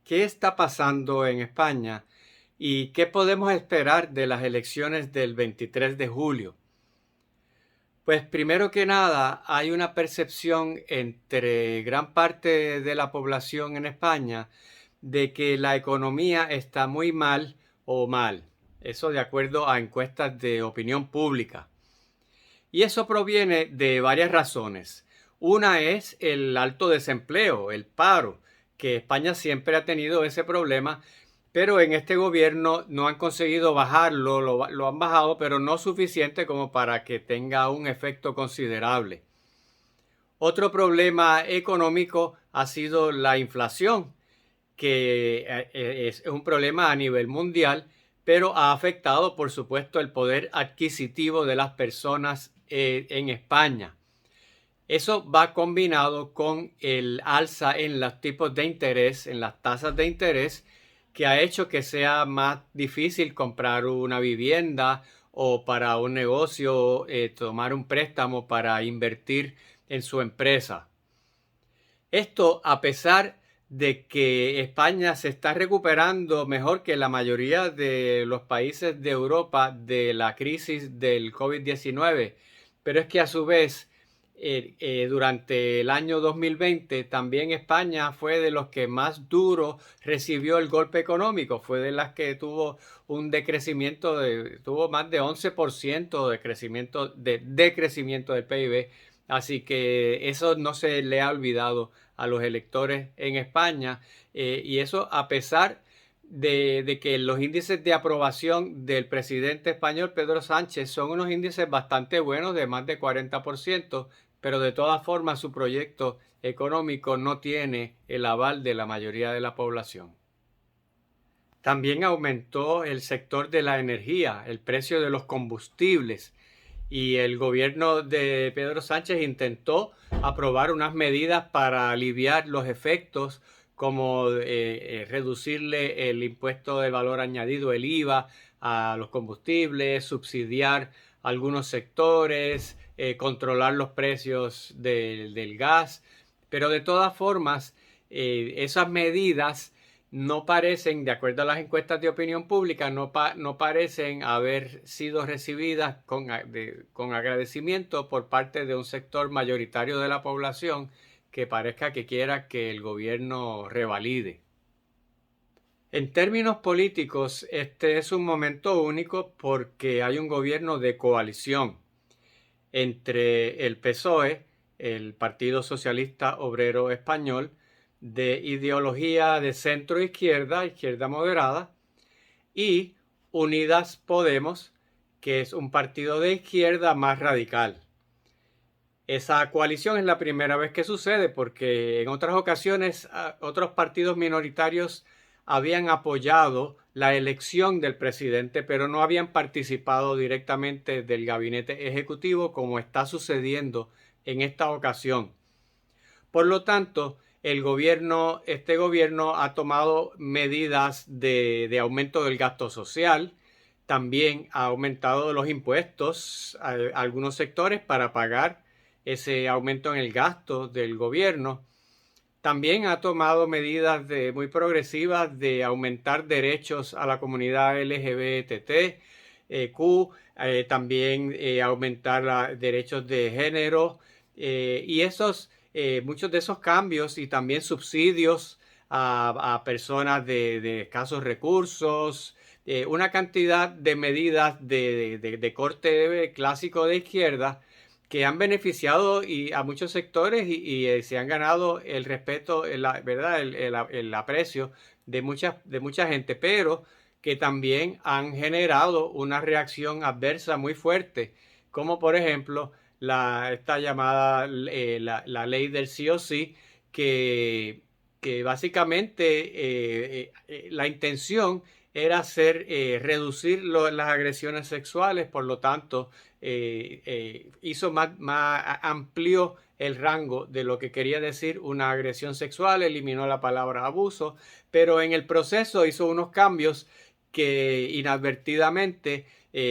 ¿Qué está pasando en España y qué podemos esperar de las elecciones del 23 de julio? Pues primero que nada, hay una percepción entre gran parte de la población en España de que la economía está muy mal o mal. Eso de acuerdo a encuestas de opinión pública. Y eso proviene de varias razones. Una es el alto desempleo, el paro, que España siempre ha tenido ese problema, pero en este gobierno no han conseguido bajarlo, lo han bajado, pero no suficiente como para que tenga un efecto considerable. Otro problema económico ha sido la inflación, que es un problema a nivel mundial, pero ha afectado, por supuesto, el poder adquisitivo de las personas en España. Eso va combinado con el alza en los tipos de interés, en las tasas de interés, que ha hecho que sea más difícil comprar una vivienda o para un negocio tomar un préstamo para invertir en su empresa. Esto a pesar de que España se está recuperando mejor que la mayoría de los países de Europa de la crisis del COVID-19, pero es que a su vez durante el año 2020 también España fue de los que más duro recibió el golpe económico, fue de las que tuvo un decrecimiento tuvo más de 11% de decrecimiento del PIB. Así que eso no se le ha olvidado a los electores en España, y eso a pesar de que los índices de aprobación del presidente español Pedro Sánchez son unos índices bastante buenos de más de 40%, pero de todas formas su proyecto económico no tiene el aval de la mayoría de la población. También aumentó el sector de la energía, el precio de los combustibles, y el gobierno de Pedro Sánchez intentó aprobar unas medidas para aliviar los efectos, como reducirle el impuesto de valor añadido, el IVA, a los combustibles, subsidiar algunos sectores, controlar los precios del gas, pero de todas formas, esas medidas no parecen, de acuerdo a las encuestas de opinión pública, no parecen haber sido recibidas con agradecimiento por parte de un sector mayoritario de la población que parezca que quiera que el gobierno revalide. En términos políticos, este es un momento único porque hay un gobierno de coalición entre el PSOE, el Partido Socialista Obrero Español, de ideología de centro izquierda, izquierda moderada, y Unidas Podemos, que es un partido de izquierda más radical. Esa coalición es la primera vez que sucede porque en otras ocasiones otros partidos minoritarios habían apoyado la elección del presidente, pero no habían participado directamente del gabinete ejecutivo como está sucediendo en esta ocasión. Por lo tanto, este gobierno ha tomado medidas de aumento del gasto social, también ha aumentado los impuestos a algunos sectores para pagar ese aumento en el gasto del gobierno. También ha tomado medidas muy progresivas de aumentar derechos a la comunidad LGBTQ, también aumentar derechos de género, y muchos de esos cambios y también subsidios a personas de escasos recursos, una cantidad de medidas de corte clásico de izquierda que han beneficiado a muchos sectores y se han ganado el respeto, ¿verdad? El aprecio de mucha gente, pero que también han generado una reacción adversa muy fuerte, como por ejemplo esta llamada la ley del sí o sí, que básicamente la intención era reducir las agresiones sexuales, por lo tanto amplió el rango de lo que quería decir una agresión sexual, eliminó la palabra abuso, pero en el proceso hizo unos cambios que inadvertidamente,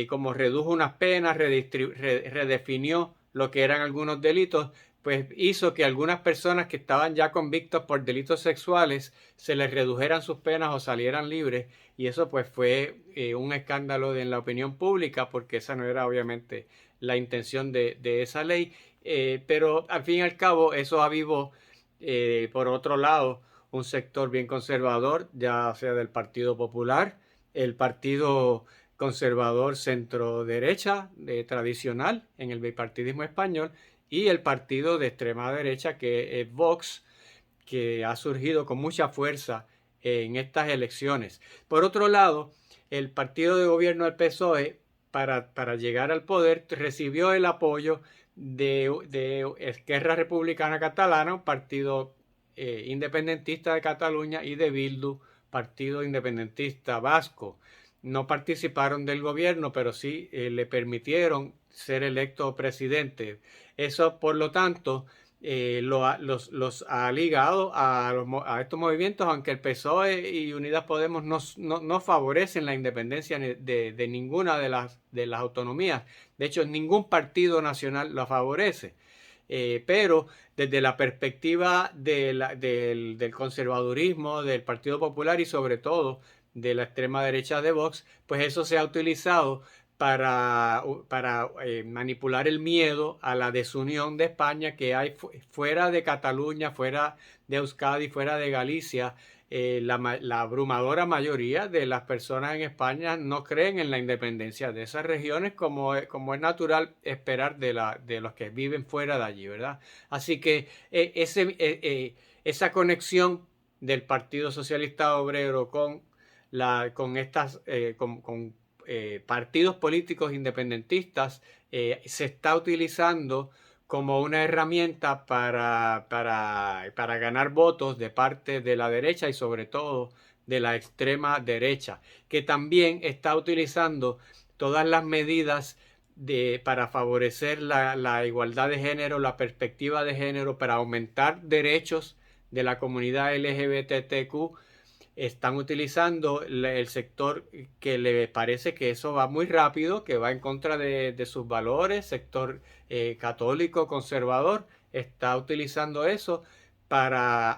como redujo unas penas, redefinió lo que eran algunos delitos, pues hizo que algunas personas que estaban ya convictos por delitos sexuales se les redujeran sus penas o salieran libres, y eso pues fue un escándalo en la opinión pública, porque esa no era obviamente la intención de esa ley. Pero al fin y al cabo eso avivó, por otro lado, un sector bien conservador, ya sea del Partido Popular, el Partido Conservador centro derecha tradicional en el bipartidismo español, y el partido de extrema derecha que es Vox, que ha surgido con mucha fuerza en estas elecciones. Por otro lado, el partido de gobierno del PSOE, para llegar al poder, recibió el apoyo de Esquerra Republicana Catalana, un partido independentista de Cataluña, y de Bildu, partido independentista vasco. No participaron del gobierno, pero sí le permitieron ser electo presidente. Eso, por lo tanto, los ha ligado a estos movimientos, aunque el PSOE y Unidas Podemos no favorecen la independencia de ninguna de las autonomías. De hecho, ningún partido nacional lo favorece. Pero desde la perspectiva del conservadurismo, del Partido Popular y sobre todo de la extrema derecha de Vox, pues eso se ha utilizado para manipular el miedo a la desunión de España que hay fuera de Cataluña, fuera de Euskadi, fuera de Galicia. La abrumadora mayoría de las personas en España no creen en la independencia de esas regiones, como es natural esperar de los que viven fuera de allí, ¿verdad? Así que esa conexión del Partido Socialista Obrero con partidos políticos independentistas se está utilizando como una herramienta para ganar votos de parte de la derecha y sobre todo de la extrema derecha, que también está utilizando todas las medidas para favorecer la igualdad de género, la perspectiva de género, para aumentar derechos de la comunidad LGBTQ. Están utilizando el sector que le parece que eso va muy rápido, que va en contra de sus valores, sector católico conservador, está utilizando eso para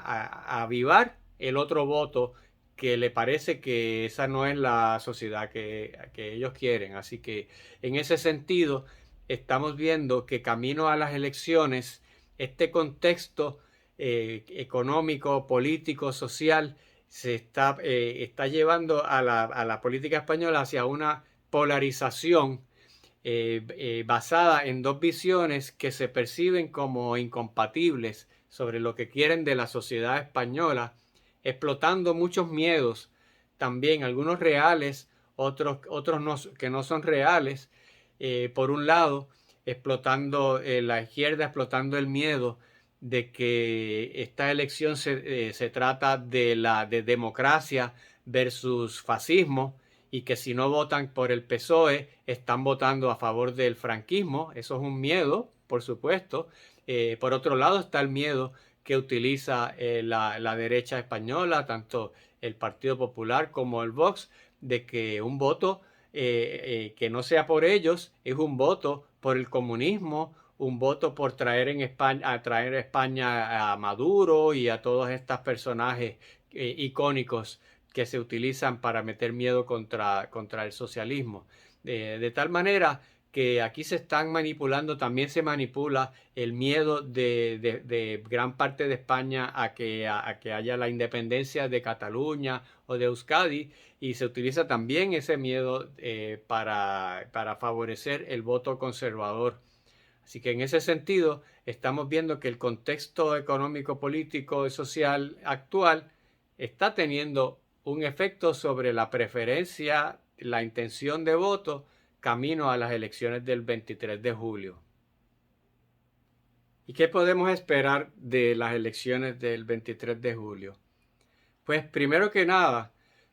avivar el otro voto, que le parece que esa no es la sociedad que ellos quieren. Así que en ese sentido estamos viendo que camino a las elecciones, este contexto económico, político, social, está llevando a la política española hacia una polarización basada en dos visiones que se perciben como incompatibles sobre lo que quieren de la sociedad española, explotando muchos miedos, también algunos reales, otros que no son reales. Por un lado, explotando la izquierda, explotando el miedo de que esta elección se trata de democracia versus fascismo, y que si no votan por el PSOE están votando a favor del franquismo. Eso es un miedo, por supuesto. Por otro lado está el miedo que utiliza la derecha española, tanto el Partido Popular como el Vox, de que un voto que no sea por ellos es un voto por el comunismo, un voto por traer a España a Maduro y a todos estos personajes icónicos que se utilizan para meter miedo contra el socialismo. De tal manera que aquí se están manipulando, también se manipula el miedo de gran parte de España a que haya la independencia de Cataluña o de Euskadi, y se utiliza también ese miedo para favorecer el voto conservador. Así que en ese sentido estamos viendo que el contexto económico, político y social actual está teniendo un efecto sobre la preferencia, la intención de voto camino a las elecciones del 23 de julio. ¿Y qué podemos esperar de las elecciones del 23 de julio? Pues primero que nada,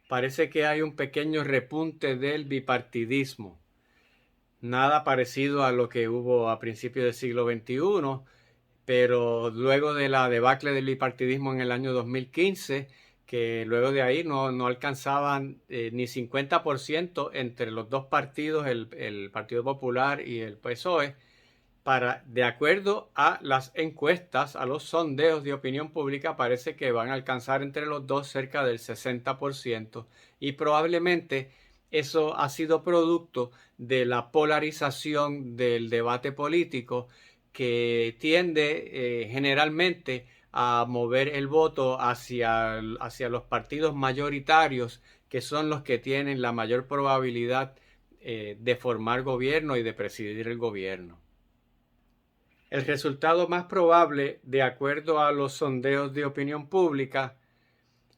parece que hay un pequeño repunte del bipartidismo. Nada parecido a lo que hubo a principios del siglo XXI, pero luego de la debacle del bipartidismo en el año 2015, que luego de ahí no alcanzaban ni 50% entre los dos partidos, el Partido Popular y el PSOE, de acuerdo a las encuestas, a los sondeos de opinión pública, parece que van a alcanzar entre los dos cerca del 60% y probablemente eso ha sido producto de la polarización del debate político que tiende generalmente a mover el voto hacia los partidos mayoritarios, que son los que tienen la mayor probabilidad de formar gobierno y de presidir el gobierno. El resultado más probable, de acuerdo a los sondeos de opinión pública,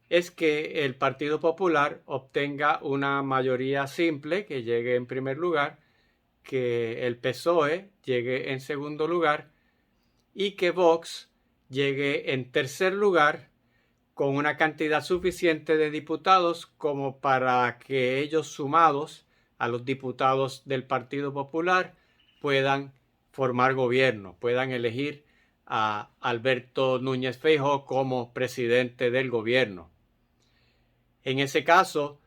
es que el Partido Popular obtenga una mayoría simple, que llegue en primer lugar, que el PSOE llegue en segundo lugar y que Vox llegue en tercer lugar con una cantidad suficiente de diputados como para que ellos, sumados a los diputados del Partido Popular, puedan formar gobierno, puedan elegir a Alberto Núñez Feijóo como presidente del gobierno. En ese caso,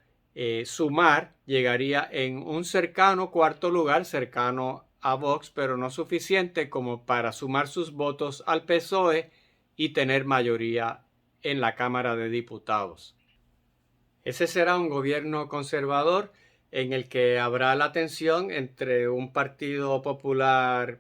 Sumar llegaría en un cercano cuarto lugar, cercano a Vox, pero no suficiente como para sumar sus votos al PSOE y tener mayoría en la Cámara de Diputados. Ese será un gobierno conservador en el que habrá la tensión entre un Partido Popular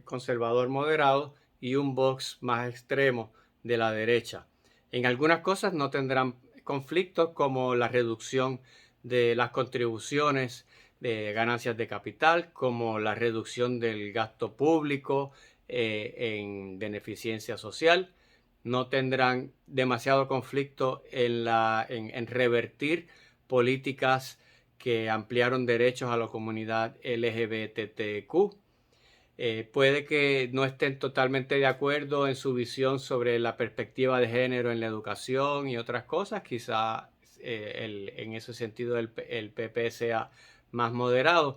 conservador moderado y un Vox más extremo de la derecha. En algunas cosas no tendrán conflictos como la reducción de las contribuciones de ganancias de capital, como la reducción del gasto público en beneficencia social. No tendrán demasiado conflicto en revertir políticas que ampliaron derechos a la comunidad LGBTQ. Puede que no estén totalmente de acuerdo en su visión sobre la perspectiva de género en la educación y otras cosas. Quizá en ese sentido el PP sea más moderado,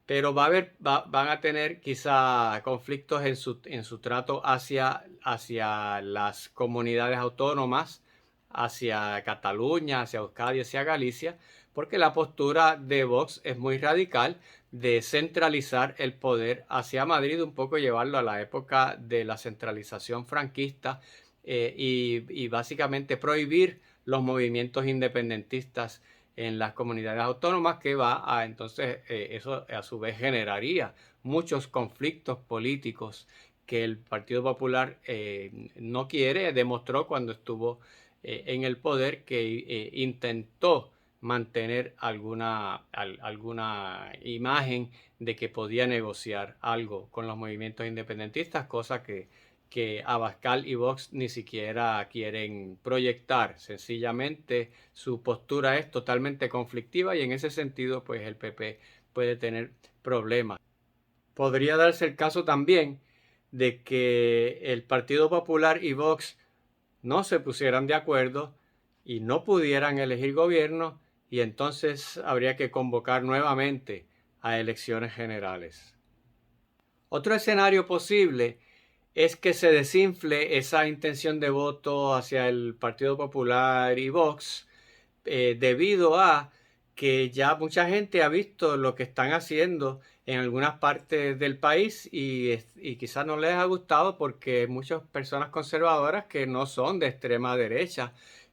pero van a tener quizá conflictos en su trato hacia las comunidades autónomas, hacia Cataluña, hacia Euskadi, hacia Galicia, porque la postura de Vox es muy radical de centralizar el poder hacia Madrid, un poco llevarlo a la época de la centralización franquista y básicamente prohibir los movimientos independentistas en las comunidades autónomas, que entonces eso a su vez generaría muchos conflictos políticos que el Partido Popular no quiere. Demostró cuando estuvo en el poder que intentó mantener alguna imagen de que podía negociar algo con los movimientos independentistas, cosa que Abascal y Vox ni siquiera quieren proyectar. Sencillamente su postura es totalmente conflictiva y en ese sentido pues el PP puede tener problemas. Podría darse el caso también de que el Partido Popular y Vox no se pusieran de acuerdo y no pudieran elegir gobierno, y entonces habría que convocar nuevamente a elecciones generales. Otro escenario posible es que se desinfle esa intención de voto hacia el Partido Popular y Vox debido a que ya mucha gente ha visto lo que están haciendo en algunas partes del país y quizás no les ha gustado porque muchas personas conservadoras que no son de extrema derecha,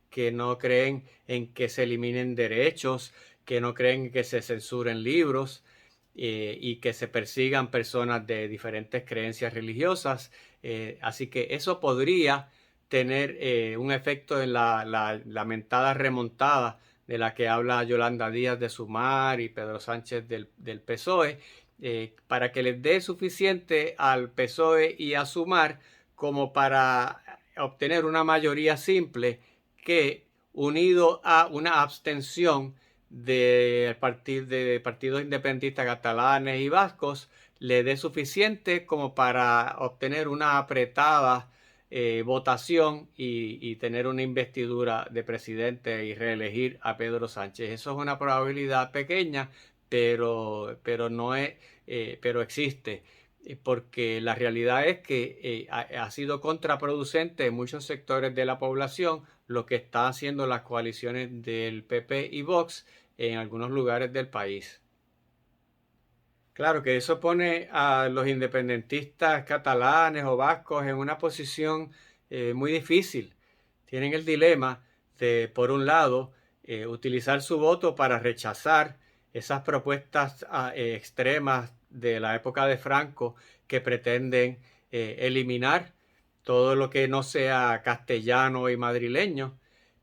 que no creen en que se eliminen derechos, que no creen en que se censuren libros y que se persigan personas de diferentes creencias religiosas. Así que eso podría tener un efecto en la lamentada remontada de la que habla Yolanda Díaz de Sumar y Pedro Sánchez del PSOE, para que les dé suficiente al PSOE y a Sumar como para obtener una mayoría simple que, unido a una abstención de partidos independentistas catalanes y vascos, le dé suficiente como para obtener una apretada votación y tener una investidura de presidente y reelegir a Pedro Sánchez. Eso es una probabilidad pequeña, pero no es, pero existe. Porque la realidad es que ha sido contraproducente en muchos sectores de la población lo que están haciendo las coaliciones del PP y Vox en algunos lugares del país. Claro que eso pone a los independentistas catalanes o vascos en una posición muy difícil. Tienen el dilema de, por un lado, utilizar su voto para rechazar esas propuestas extremas de la época de Franco que pretenden eliminar todo lo que no sea castellano y madrileño,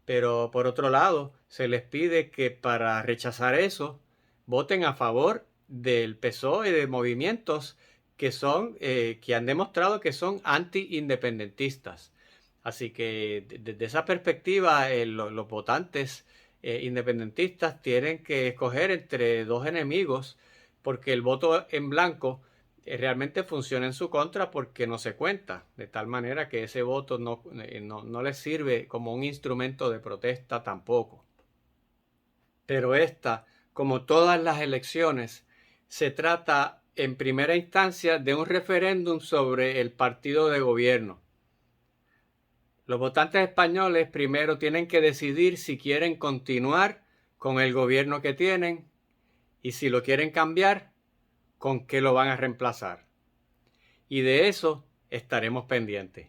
pero por otro lado, se les pide que para rechazar eso voten a favor del PSOE y de movimientos que son que han demostrado que son anti-independentistas. Así que desde esa perspectiva, los votantes independentistas tienen que escoger entre dos enemigos porque el voto en blanco realmente funciona en su contra porque no se cuenta, de tal manera que ese voto no les sirve como un instrumento de protesta tampoco. Pero esta, como todas las elecciones, se trata en primera instancia de un referéndum sobre el partido de gobierno. Los votantes españoles primero tienen que decidir si quieren continuar con el gobierno que tienen y si lo quieren cambiar, con qué lo van a reemplazar. Y de eso estaremos pendientes.